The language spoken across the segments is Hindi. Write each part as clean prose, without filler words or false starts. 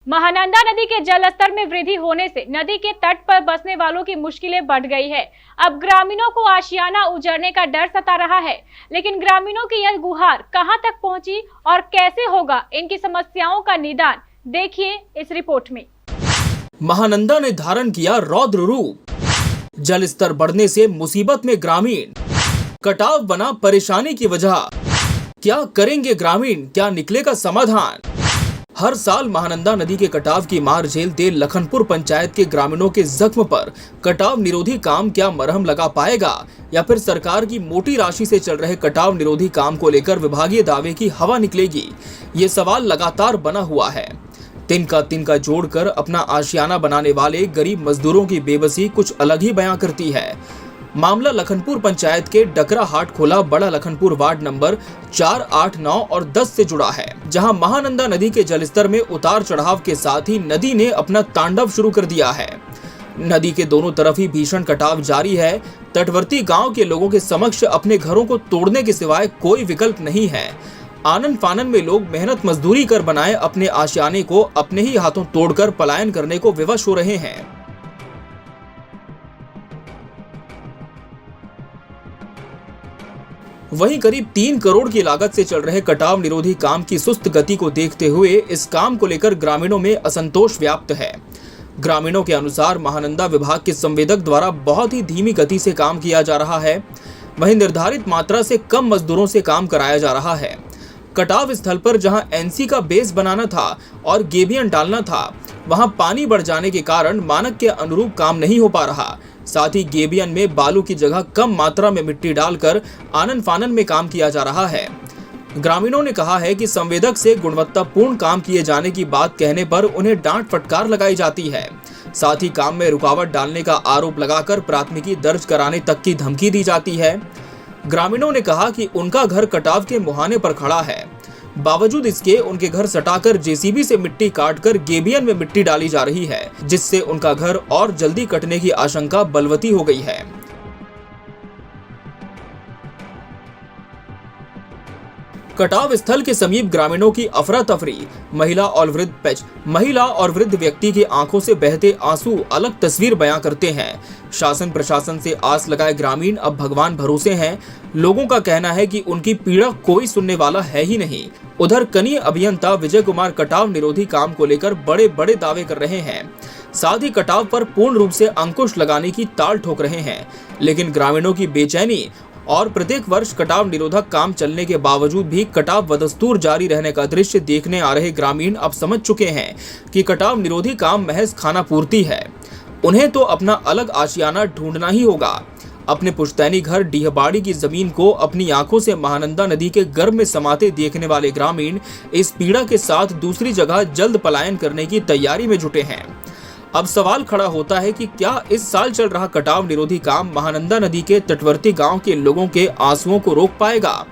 महानंदा नदी के जलस्तर में वृद्धि होने से नदी के तट पर बसने वालों की मुश्किलें बढ़ गई है। अब ग्रामीणों को आशियाना उजड़ने का डर सता रहा है, लेकिन ग्रामीणों की यह गुहार कहां तक पहुंची और कैसे होगा इनकी समस्याओं का निदान, देखिए इस रिपोर्ट में। महानंदा ने धारण किया रौद्र रूप, जलस्तर बढ़ने से मुसीबत में ग्रामीण, कटाव बना परेशानी की वजह। क्या करेंगे ग्रामीण, क्या निकलेगा समाधान? हर साल महानंदा नदी के कटाव की मार झेलते लखनपुर पंचायत के ग्रामीणों के जख्म पर कटाव निरोधी काम क्या मरहम लगा पाएगा, या फिर सरकार की मोटी राशि से चल रहे कटाव निरोधी काम को लेकर विभागीय दावे की हवा निकलेगी? ये सवाल लगातार बना हुआ है। तिनका जोड़कर अपना आशियाना बनाने वाले गरीब मजदूरों की बेबसी कुछ अलग ही बयां करती है। मामला लखनपुर पंचायत के डकरा हाट खोला बड़ा लखनपुर वार्ड नंबर 4, 8, 9 और 10 से जुड़ा है, जहां महानंदा नदी के जलस्तर में उतार चढ़ाव के साथ ही नदी ने अपना तांडव शुरू कर दिया है। नदी के दोनों तरफ ही भीषण कटाव जारी है। तटवर्ती गांव के लोगों के समक्ष अपने घरों को तोड़ने के सिवाय कोई विकल्प नहीं है। आनन फानन में लोग मेहनत मजदूरी कर बनाए अपने आशियाने को अपने ही हाथों तोड़कर पलायन करने को विवश हो रहे हैं। वहीं करीब 3 करोड़ की लागत से चल रहे कटाव निरोधी काम की सुस्त गति को देखते हुए इस काम को लेकर ग्रामीणों में असंतोष व्याप्त है। ग्रामीणों के अनुसार महानंदा विभाग के संवेदक द्वारा बहुत ही धीमी गति से काम किया जा रहा है। वहीं निर्धारित मात्रा से कम मजदूरों से काम कराया जा रहा है। कटाव स्थल पर जहां एनसी का बेस बनाना था और गेबियन डालना था, वहां पानी बढ़ जाने के कारण मानक के अनुरूप काम नहीं हो पा रहा। साथ ही गेबियन में बालू की जगह कम मात्रा में मिट्टी डालकर आनन फानन में काम किया जा रहा है। ग्रामीणों ने कहा है कि संवेदक से गुणवत्तापूर्ण काम किए जाने की बात कहने पर उन्हें डांट फटकार लगाई जाती है। साथ ही काम में रुकावट डालने का आरोप लगाकर प्राथमिकी दर्ज कराने तक की धमकी दी जाती है। ग्रामीणों ने कहा कि उनका घर कटाव के मुहाने पर खड़ा है, बावजूद इसके उनके घर सटाकर जेसीबी से मिट्टी काटकर गेबियन में मिट्टी डाली जा रही है, जिससे उनका घर और जल्दी कटने की आशंका बलवती हो गई है। कटाव स्थल के समीप ग्रामीणों की अफरा तफरी, महिला और वृद्ध व्यक्ति की आंखों से बहते आंसू अलग तस्वीर बयां करते हैं। शासन प्रशासन से आस लगाए ग्रामीण अब भगवान भरोसे हैं। लोगों का कहना है कि उनकी पीड़ा कोई सुनने वाला है ही नहीं। उधर कनीय अभियंता विजय कुमार कटाव निरोधी काम को लेकर बड़े बड़े दावे कर रहे हैं, साथ ही कटाव पर पूर्ण रूप से अंकुश लगाने की ताल ठोक रहे हैं। लेकिन ग्रामीणों की बेचैनी और प्रत्येक वर्ष कटाव निरोधक काम चलने के बावजूद भी कटाव बदस्तूर जारी रहने का दृश्य देखने आ रहे ग्रामीण अब समझ चुके हैं कि कटाव निरोधी काम महज खाना पूर्ति है। उन्हें तो अपना अलग आशियाना ढूंढना ही होगा। अपने पुश्तैनी घर डीहबाड़ी की जमीन को अपनी आंखों से महानंदा नदी के गर्भ में समाते देखने वाले ग्रामीण इस पीड़ा के साथ दूसरी जगह जल्द पलायन करने की तैयारी में जुटे हैं। अब सवाल खड़ा होता है कि क्या इस साल चल रहा कटाव निरोधी काम महानंदा नदी के तटवर्ती गांव के लोगों के आंसुओं को रोक पाएगा,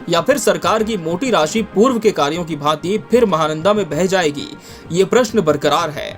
या फिर सरकार की मोटी राशि पूर्व के कार्यों की भांति फिर महानंदा में बह जाएगी? ये प्रश्न बरकरार है।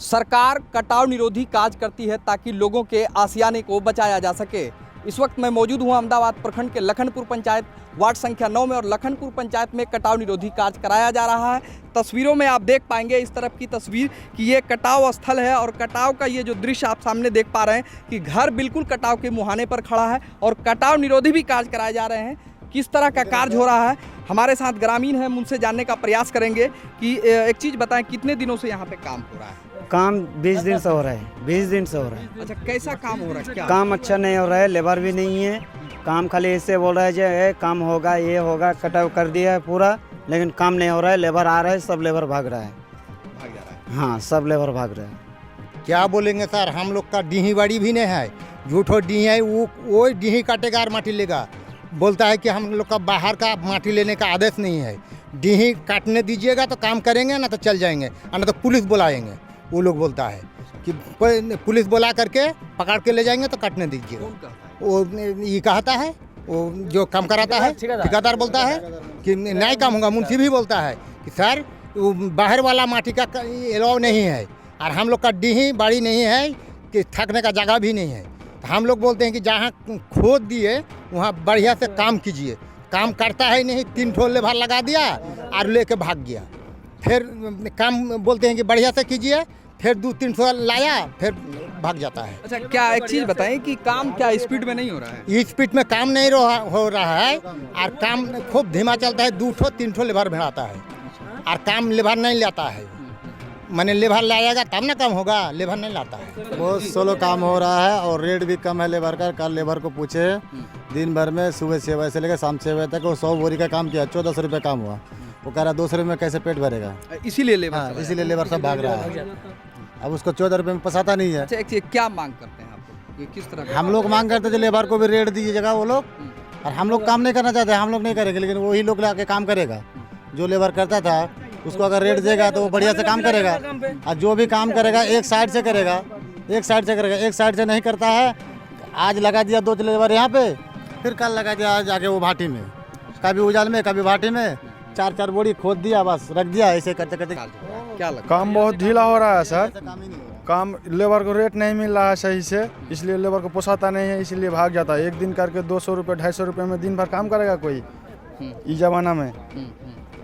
सरकार कटाव निरोधी कार्य करती है ताकि लोगों के आशियाने को बचाया जा सके। इस वक्त मैं मौजूद हूँ अहमदाबाद प्रखंड के लखनपुर पंचायत वार्ड संख्या 9 में, और लखनपुर पंचायत में कटाव निरोधी कार्य कराया जा रहा है। तस्वीरों में आप देख पाएंगे इस तरफ की तस्वीर कि ये कटाव स्थल है, और कटाव का ये जो दृश्य आप सामने देख पा रहे हैं कि घर बिल्कुल कटाव के मुहाने पर खड़ा है और कटाव निरोधी भी कार्य कराए जा रहे हैं। किस तरह का कार्य हो रहा है, हमारे साथ ग्रामीण हैं, उनसे जानने का प्रयास करेंगे कि एक चीज़ बताएं, कितने दिनों से यहाँ पे काम हो रहा है? काम 20 दिन से हो रहा है। 20 दिन से हो रहा है। अच्छा, कैसा काम हो रहा है? क्या काम अच्छा नहीं हो रहा है, लेबर भी नहीं है। काम खाली ऐसे बोल रहा है जो काम होगा, ये होगा, कटाव कर दिया है पूरा, लेकिन काम नहीं हो रहा है। लेबर आ रहा है, सब लेबर भाग रहा है, भाग जा रहा है। हाँ, सब लेबर भाग रहा है। क्या बोलेंगे सर, हम लोग का डीही बाड़ी भी नहीं है। झूठो डीही है, वो डीही काटेगा और माटी लेगा। बोलता है कि हम लोग का बाहर का माटी लेने का आदेश नहीं है। डीही काटने दीजिएगा तो काम करेंगे, ना तो चल जाएंगे, और ना तो पुलिस बुलाएंगे। वो लोग बोलता है कि पुलिस बुला करके पकड़ के ले जाएंगे तो काटने दीजिएगा। वो ये कहता है, वो जो काम कराता है ठेकेदार बोलता है कि नहीं काम होगा। मुंशी भी बोलता है कि सर बाहर वाला माटी का अलाव नहीं है, और हम लोग का डीही बाड़ी नहीं है कि थकने का जगह भी नहीं है। तो हम लोग बोलते हैं कि जहाँ खोद दिए वहाँ बढ़िया से काम कीजिए, काम करता है नहीं, 3 ठो लेबर लगा दिया और लेके भाग गया। फिर काम बोलते हैं कि बढ़िया से कीजिए, फिर 200-300 लाया, फिर भाग जाता है। अच्छा, क्या एक चीज़ बताएं कि काम क्या स्पीड में नहीं हो रहा है? स्पीड में काम नहीं हो रहा है और काम खूब धीमा चलता है। 2-3 ठो लेबर भेड़ाता है और काम लेबर नहीं लाता है। मैंने लेबर लाएगा तब ना काम होगा, लेबर नहीं लाता है। बहुत स्लो काम हो रहा है और रेट भी कम है लेबर का। कल लेबर को पूछे, दिन भर में सुबह 6 बजे से लेकर शाम 6 बजे तक वो 100 बोरी का काम किया, 1400 रुपये काम हुआ। वो कह रहा 200 रुपये में कैसे पेट भरेगा, इसीलिए लेबर हाँ, इसीलिए लेबर सब भाग रहा है। अब उसको 14 रुपये में पसाता नहीं है। अच्छा, एक चीज़ क्या मांग करते हैं आप लोग? ये किस तरह हम लोग मांग करते थे लेबर को भी रेट दीजिएगा वो लोग, और हम लोग काम नहीं करना चाहते, हम लोग नहीं करेंगे, लेकिन वही लोग लाके काम करेगा। जो लेबर करता था उसको अगर रेट देगा तो वो बढ़िया से काम करेगा, और जो भी काम करेगा एक साइड से करेगा, एक साइड से करेगा, एक साइड से नहीं करता है। आज लगा दिया 2 लेबर यहाँ पे, फिर कल लगा दिया जाके वो भाटी में, कभी उजाल में कभी भाटी में, 4-4 बोरी खोद दिया, बस रख दिया। ऐसे करते करते क्या लगता काम बहुत ढीला हो रहा है सर। काम लेबर को रेट नहीं मिल रहा है सही से, इसलिए लेबर को पोसाता नहीं है, इसलिए भाग जाता है। एक दिन करके 200 रुपये 250 रुपये में दिन भर काम करेगा कोई इस जमाना में।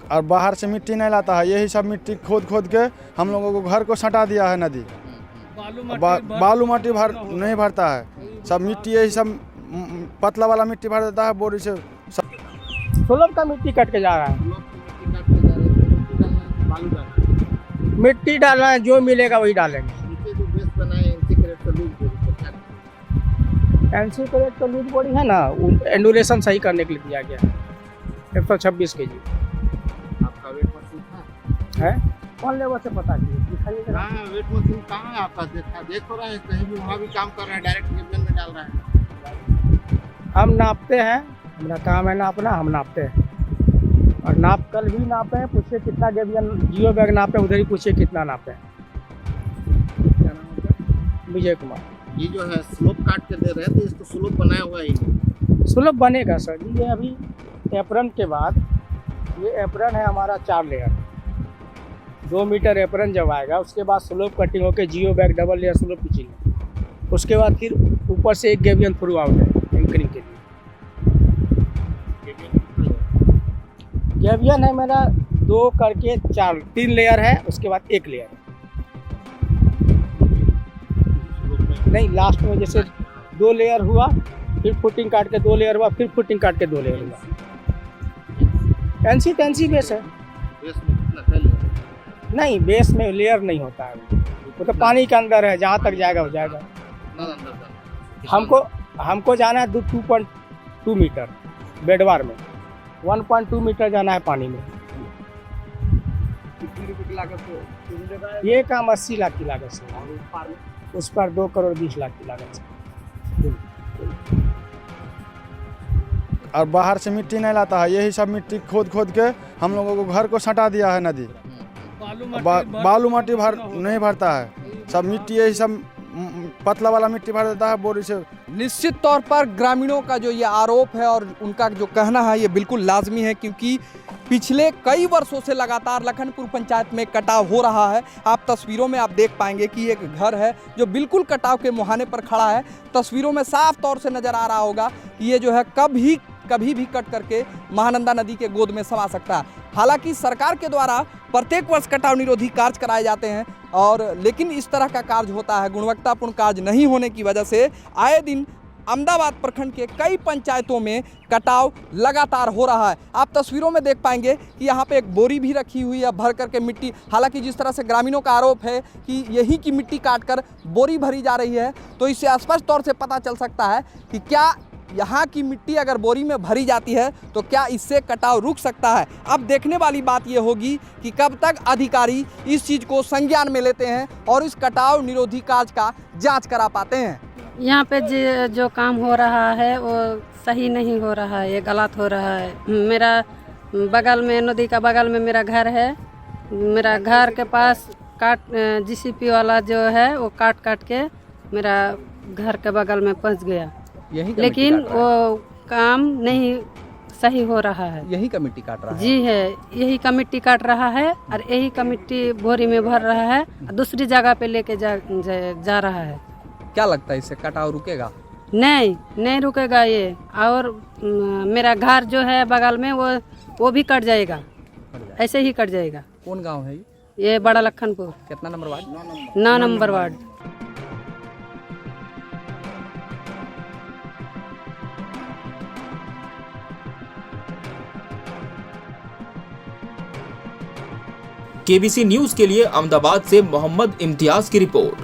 और बाहर से मिट्टी नहीं लाता है, यही सब मिट्टी खोद खोद के हम लोगों को घर को सटा दिया है नदी। बालू माटी नहीं भरता है, सब मिट्टी यही सब पतला वाला मिट्टी भर देता है बोरी से। सुलभ का मिट्टी कट के जा रहा है, मिट्टी डालना है, जो मिलेगा वही डालेंगे। एनसी करेक्ट तो लूज बॉडी है ना, एंडुरेशन सही करने के लिए दिया गया है। 126 kg आपका वेट मशीन है, कौन लेबर से पता कीजिए। हाँ, वेट मशीन कहाँ है आपका? देख रहे हैं कहीं भी, वहाँ भी काम कर रहे हैं, डायरेक्ट गेबियन में डाल रहे हैं। हम नापते हैं, हमारा काम है नापना, हम नापते हैं। और नाप कल भी नापे हैं, पूछिए कितना गेबियन जियो बैग नापे, उधर ही पूछिए कितना नापे। विजय कुमार। ये जो है स्लोप काट के दे रहे हैं, तो इसको स्लोप बनाया हुआ ही सुलभ बनेगा सर जी। ये अभी एप्रन के बाद, ये एप्रन है हमारा 4 लेयर, 2 मीटर एप्रन जब आएगा, उसके बाद स्लोप कटिंग होकर जियो bag double layer slope pitching, उसके बाद फिर ऊपर से एक गेबियन थ्रू आउट है एंकरिंग के लिए। गेबियन है मेरा 2 करके 3 लेयर है, उसके बाद 1 लेयर नहीं, लास्ट में जैसे 2 लेयर हुआ, फिर फुटिंग काट के 2 लेयर हुआ, फिर फुटिंग काट के 2 लेयर हुआ। एनसी बेस है। बेस में कितना है लेयर? नहीं, बेस में लेयर नहीं होता है, वो तो पानी के अंदर है, जहाँ तक जाएगा हो जाएगा। हमको जाना है 2.2 मीटर बेडवार में, 1.2 मीटर जाना है पानी में। ये काम 80 लाख की लागत से, उस पर 2 करोड़ 20 लाख की लागत से। और बाहर से मिट्टी नहीं लाता है, यही सब मिट्टी खोद खोद के हम लोगों को घर को सटा दिया है नदी। बालू माटी नहीं भरता है, सब मिट्टी यही सब पतला वाला मिट्टी भर देता है बोरी से। निश्चित तौर पर ग्रामीणों का जो ये आरोप है और उनका जो कहना है ये बिल्कुल लाजमी है, क्योंकि पिछले कई वर्षों से लगातार लखनपुर पंचायत में कटाव हो रहा है। आप तस्वीरों में आप देख पाएंगे कि एक घर है जो बिल्कुल कटाव के मुहाने पर खड़ा है। तस्वीरों में साफ तौर से नज़र आ रहा होगा कि ये जो है कभी भी कट करके महानंदा नदी के गोद में समा सकता है। हालांकि सरकार के द्वारा प्रत्येक वर्ष कटाव निरोधी कार्य कराए जाते हैं, और लेकिन इस तरह का कार्य होता है, गुणवत्तापूर्ण कार्य नहीं होने की वजह से आए दिन अहमदाबाद प्रखंड के कई पंचायतों में कटाव लगातार हो रहा है। आप तस्वीरों में देख पाएंगे कि यहाँ पे एक बोरी भी रखी हुई है भर करके मिट्टी। हालांकि जिस तरह से ग्रामीणों का आरोप है कि यही की मिट्टी काटकर बोरी भरी जा रही है, तो इससे स्पष्ट तौर से पता चल सकता है कि क्या यहाँ की मिट्टी अगर बोरी में भरी जाती है तो क्या इससे कटाव रुक सकता है। अब देखने वाली बात ये होगी कि कब तक अधिकारी इस चीज़ को संज्ञान में लेते हैं और इस कटाव निरोधी कार्य का जांच करा पाते हैं। यहाँ पे जो काम हो रहा है वो सही नहीं हो रहा है, ये गलत हो रहा है। मेरा बगल में, नदी का बगल में मेरा घर है, मेरा घर के पास जीसीपी वाला जो है वो काट के मेरा घर के बगल में पहुँच गया, लेकिन वो काम नहीं सही हो रहा है। यही का मिट्टी काट रहा है? जी है, यही का मिट्टी काट रहा है और यही का मिट्टी बोरी में भर रहा है, दूसरी जगह पे लेके जा रहा है। क्या लगता है इससे कटाव रुकेगा? नहीं रुकेगा ये। और मेरा घर जो है बगल में वो भी कट जाएगा, ऐसे ही कट जाएगा। कौन गांव है ये बड़ा लखनपुर। कितना number ward? 9 number ward. KBC news के लिए अहमदाबाद से मोहम्मद इम्तियाज की रिपोर्ट।